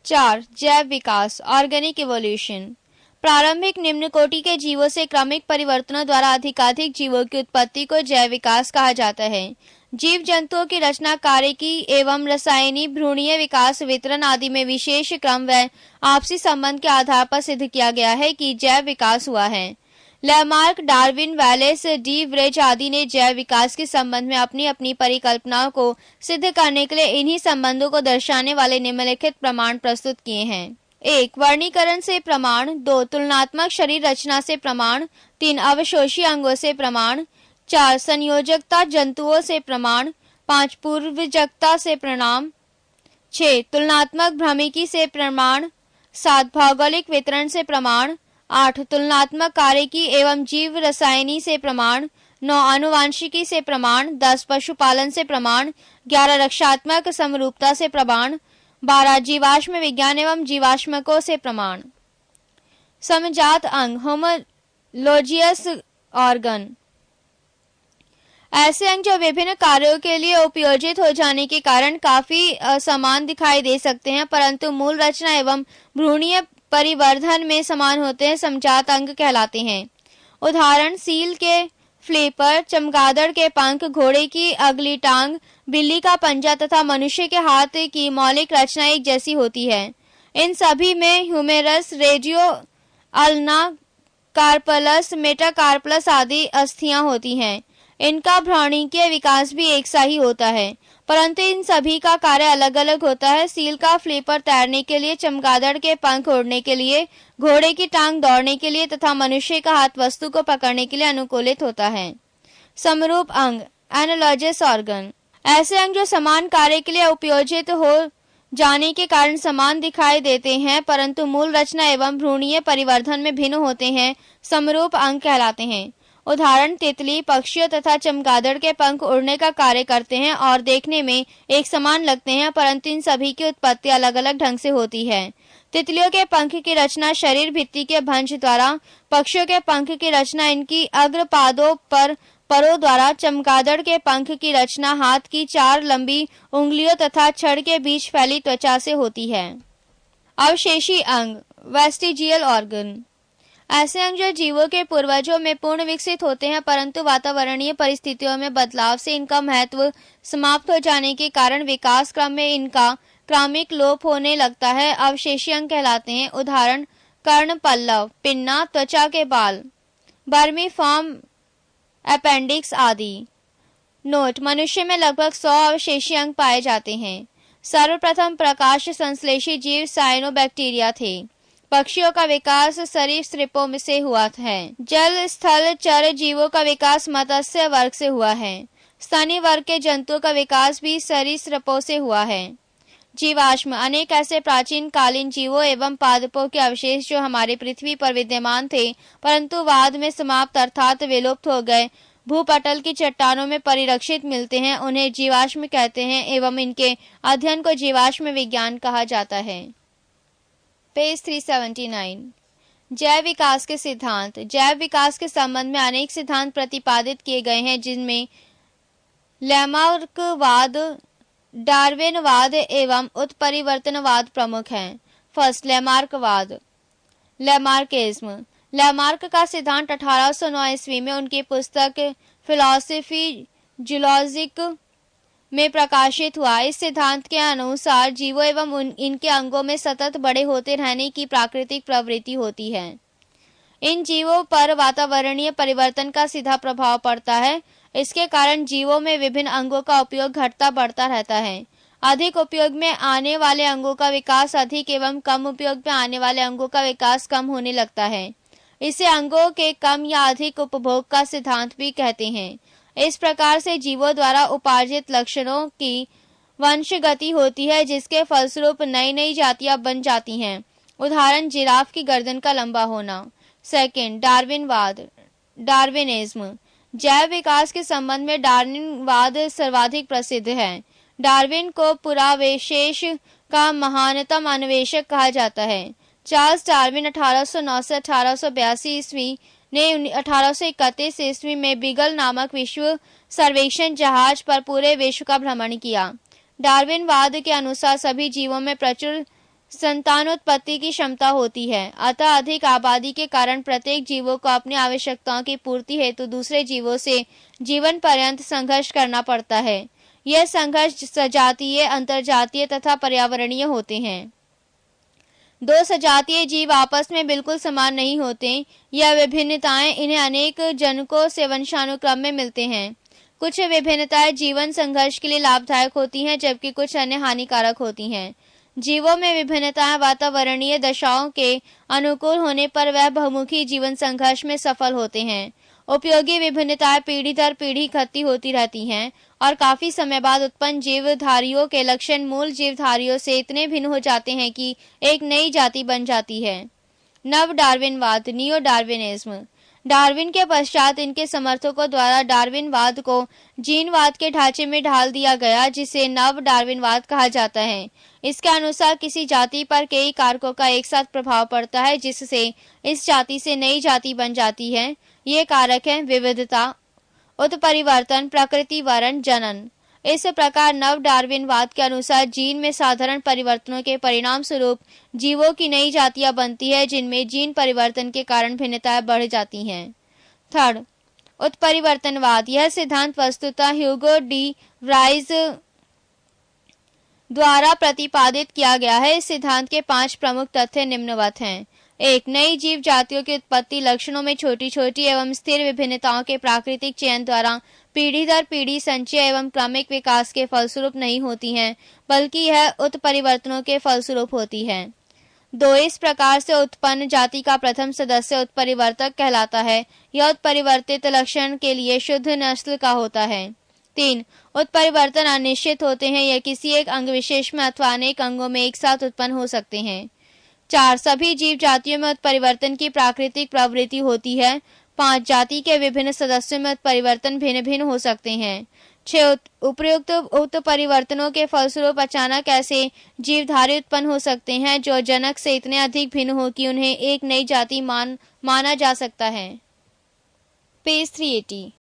4. जैव विकास organic evolution. प्रारंभिक निम्न कोटि के जीवों से क्रमिक परिवर्तनों द्वारा अधिकाधिक जीवों की उत्पत्ति को जैव विकास कहा जाता है। जीव जंतुओं की रचना कार्यकी एवं रसायनी भ्रूणीय विकास वितरण आदि में विशेष क्रम व आपसी संबंध के आधार पर सिद्ध किया गया है कि जैव विकास हुआ है। लैमार्क, डार्विन, वैलेस, डी व्रेज आदि ने जैव विकास के संबंध में अपनी अपनी परिकल्पनाओं को सिद्ध करने के लिए इन्हीं संबंधों को दर्शाने वाले निम्नलिखित प्रमाण प्रस्तुत किए हैं। 1. वर्णीकरण से प्रमाण। 2. तुलनात्मक शरीर रचना से प्रमाण। 3. अवशोषी अंगों से प्रमाण। 4. संयोजकता जंतुओं से प्रमाण। 5. पूर्वजकता से प्रमाण। 6. तुलनात्मक भ्रमिकी से प्रमाण। 7. भौगोलिक वितरण से प्रमाण। 8. तुलनात्मक कार्यकी एवं जीव रसायनी से प्रमाण। 9. आनुवांशिकी से प्रमाण। 10. पशुपालन से प्रमाण। 11. रक्षात्मक समरूपता से प्रमाण। 12. जीवाश्म विज्ञान एवं जीवाश्मकों से प्रमाण। समजात अंग होमोलोजियस ऑर्गन ऐसे अंग जो विभिन्न कार्यों के लिए उपयोजित हो जाने के कारण काफी असमान दिखाई दे सकते हैं परंतु मूल रचना एवं भ्रूणीय परिवर्धन में समान होते हैं, समजात अंग कहलाते हैं। उदाहरण सील के फ्लिपर, चमगादड़ के पंख, घोड़े की अगली टांग, बिल्ली का पंजा तथा मनुष्य के हाथ की मौलिक रचना एक जैसी होती है। इन सभी में ह्यूमेरस, रेडियो अल्ना, कार्पलस, मेटाकार्पलस आदि अस्थियां होती हैं। इनका भ्रूणीय विकास भी एक सा ही होता है परंतु इन सभी का कार्य अलग अलग होता है। सील का फ्लिपर तैरने के लिए, चमगादड़ के पंख उड़ने के लिए, घोड़े की टांग दौड़ने के लिए तथा मनुष्य का हाथ वस्तु को पकड़ने के लिए अनुकूलित होता है। समरूप अंग एनालॉगस ऑर्गन ऐसे अंग जो समान कार्य के लिए उपयोजित हो जाने के कारण समान दिखाई देते हैं परंतु मूल रचना एवं भ्रूणीय परिवर्धन में भिन्न होते हैं, समरूप अंग कहलाते हैं। उदाहरण तितली, पक्षियों तथा चमगादड़ के पंख उड़ने का कार्य करते हैं और देखने में एक समान लगते हैं परंतु इन सभी की उत्पत्ति अलग अलग ढंग से होती है। तितलियों के पंख की रचना शरीर भित्ति के भंज द्वारा, पक्षियों के पंख की रचना इनकी अग्रपादों पर परों द्वारा, चमगादड़ के पंख की रचना हाथ की 4 लंबी उंगलियों तथा छड़ के बीच फैली त्वचा से होती है। अवशेषी अंग वेस्टिजियल ऑर्गन ऐसे अंग जो जीवों के पूर्वजों में पूर्ण विकसित होते हैं परंतु वातावरणीय परिस्थितियों में बदलाव से इनका महत्व समाप्त हो जाने के कारण विकास क्रम में इनका क्रमिक लोप होने लगता है, अवशेषी अंग कहलाते हैं। उदाहरण कर्ण पल्लव, पिन्ना, त्वचा के बाल, बर्मी फॉर्म, अपेंडिक्स आदि। नोट: मनुष्य में लगभग 100 अवशेषी अंग पाए जाते हैं। सर्वप्रथम प्रकाश संश्लेषी जीव साइनोबैक्टीरिया थे। पक्षियों का विकास सरीसृपों से हुआ है। जल स्थल चर जीवों का विकास मत्स्य वर्ग से हुआ है। स्तनी वर्ग के जंतुओं का विकास भी सरीसृपों से हुआ है। जीवाश्म अनेक ऐसे प्राचीन कालीन जीवों एवं पादपों के अवशेष जो हमारे पृथ्वी पर विद्यमान थे परंतु बाद में समाप्त अर्थात विलुप्त हो गए, भूपटल की चट्टानों में परिरक्षित मिलते हैं, उन्हें जीवाश्म कहते हैं एवं इनके अध्ययन को जीवाश्म विज्ञान कहा जाता है। पेज 379 जैव विकास के सिद्धांत। जैव विकास के संबंध में अनेक सिद्धांत प्रतिपादित किए गए हैं जिनमें लैमार्कवाद, डार्विनवाद एवं उत्परिवर्तनवाद प्रमुख हैं। फर्स्ट, लैमार्कवाद। लैमार्किज्म। लैमार्क का सिद्धांत 1809 ईस्वी में उनकी पुस्तक फिलॉसफी जूलॉजिक में प्रकाशित हुआ। इस सिद्धांत के अनुसार जीवों एवं इनके अंगों में सतत बड़े होते रहने की प्राकृतिक प्रवृत्ति होती है। इन जीवों पर वातावरणीय परिवर्तन का सीधा प्रभाव पड़ता है। इसके कारण जीवों में विभिन्न अंगों का उपयोग घटता बढ़ता रहता है। अधिक उपयोग में आने वाले अंगों का विकास अधिक एवं कम उपयोग में आने वाले अंगों का विकास कम होने लगता है। इसे अंगों के कम या अधिक उपभोग का सिद्धांत भी कहते हैं। इस प्रकार से जीवों द्वारा उपार्जित लक्षणों की वंशगति होती है जिसके फलस्वरूप नई नई जातियां बन जाती हैं। उदाहरण जिराफ की गर्दन का लंबा होना। सेकंड, डार्विनवाद। डार्विनिज्म। जैव विकास के संबंध में डार्विनवाद सर्वाधिक प्रसिद्ध है। डार्विन को पुरावशेष का महानतम अन्वेषक कहा जाता है। चार्ल्स डार्विन 1809 से 1882 ईस्वी ने 1831 ईस्वी में बीगल नामक विश्व सर्वेक्षण जहाज पर पूरे विश्व का भ्रमण किया। डार्विनवाद के अनुसार सभी जीवों में प्रचुर संतानोत्पत्ति की क्षमता होती है। अतः अधिक आबादी के कारण प्रत्येक जीवों को अपनी आवश्यकताओं की पूर्ति हेतु दूसरे जीवों से जीवन पर्यंत संघर्ष करना पड़ता है। यह संघर्ष सजातीय, अंतरजातीय तथा पर्यावरणीय होते हैं। दो सजातीय जीव आपस में बिल्कुल समान नहीं होते। यह विभिन्नताएं इन्हें अनेक जनकों से वंशानुक्रम में मिलते हैं। कुछ विभिन्नताएं जीवन संघर्ष के लिए लाभदायक होती हैं, जबकि कुछ अन्य हानिकारक होती हैं। जीवों में विभिन्नताएं वातावरणीय दशाओं के अनुकूल होने पर वह बहुमुखी जीवन संघर्ष में सफल होते हैं। उपयोगी विभिन्नताएं पीढ़ी दर पीढ़ी इकट्ठी होती रहती हैं और काफी समय बाद उत्पन्न जीवधारियों के लक्षण मूल जीवधारियों से इतने भिन्न हो जाते हैं कि एक नई जाति बन जाती है। नव डार्विनवाद, नियो डार्विनिज्म। डार्विन के पश्चात इनके समर्थकों द्वारा डार्विनवाद को जीनवाद के ढांचे में ढाल दिया गया, जिसे नव डार्विनवाद कहा जाता है। इसके अनुसार किसी जाति पर कई कारकों का एक साथ प्रभाव पड़ता है, जिससे इस जाति से नई जाति बन जाती है। ये कारक हैं विविधता, उत्परिवर्तन, प्रकृति, वर्ण, जनन। इस प्रकार नव डार्विनवाद के अनुसार जीन में साधारण परिवर्तनों के परिणाम स्वरूप जीवों की नई जातियां बनती है, जिनमें जीन परिवर्तन के कारण भिन्नताएं बढ़ जाती हैं। थर्ड, उत्परिवर्तनवाद। यह सिद्धांत वस्तुतः ह्यूगो डी व्राइज द्वारा प्रतिपादित किया गया है। इस सिद्धांत के 5 प्रमुख तथ्य निम्नवत हैं। 1. नई जीव जातियों की उत्पत्ति लक्षणों में छोटी छोटी एवं स्थिर विभिन्नताओं के प्राकृतिक चयन द्वारा पीढ़ी दर पीढ़ी संचय एवं क्रमिक विकास के फलस्वरूप नहीं होती हैं, बल्कि यह उत्परिवर्तनों के फलस्वरूप होती है। 2. इस प्रकार से उत्पन्न जाति का प्रथम सदस्य उत्परिवर्तक कहलाता है। यह उत्परिवर्तित लक्षण के लिए शुद्ध नस्ल का होता है। 3. उत्परिवर्तन अनिश्चित होते हैं। यह किसी एक अंग विशेष में अथवा अनेक अंगों में एक साथ उत्पन्न हो सकते हैं। 4. सभी जीव जातियों में उत्परिवर्तन की प्राकृतिक प्रवृत्ति होती है। 5. जाति के विभिन्न सदस्यों में उत्परिवर्तन भिन्न भिन्न हो सकते हैं। 6. उपयुक्त उत्परिवर्तनों के फलस्वरूप अचानक ऐसे जीवधारी उत्पन्न हो सकते हैं जो जनक से इतने अधिक भिन्न हो कि उन्हें एक नई जाति माना जा सकता है। पेज 380।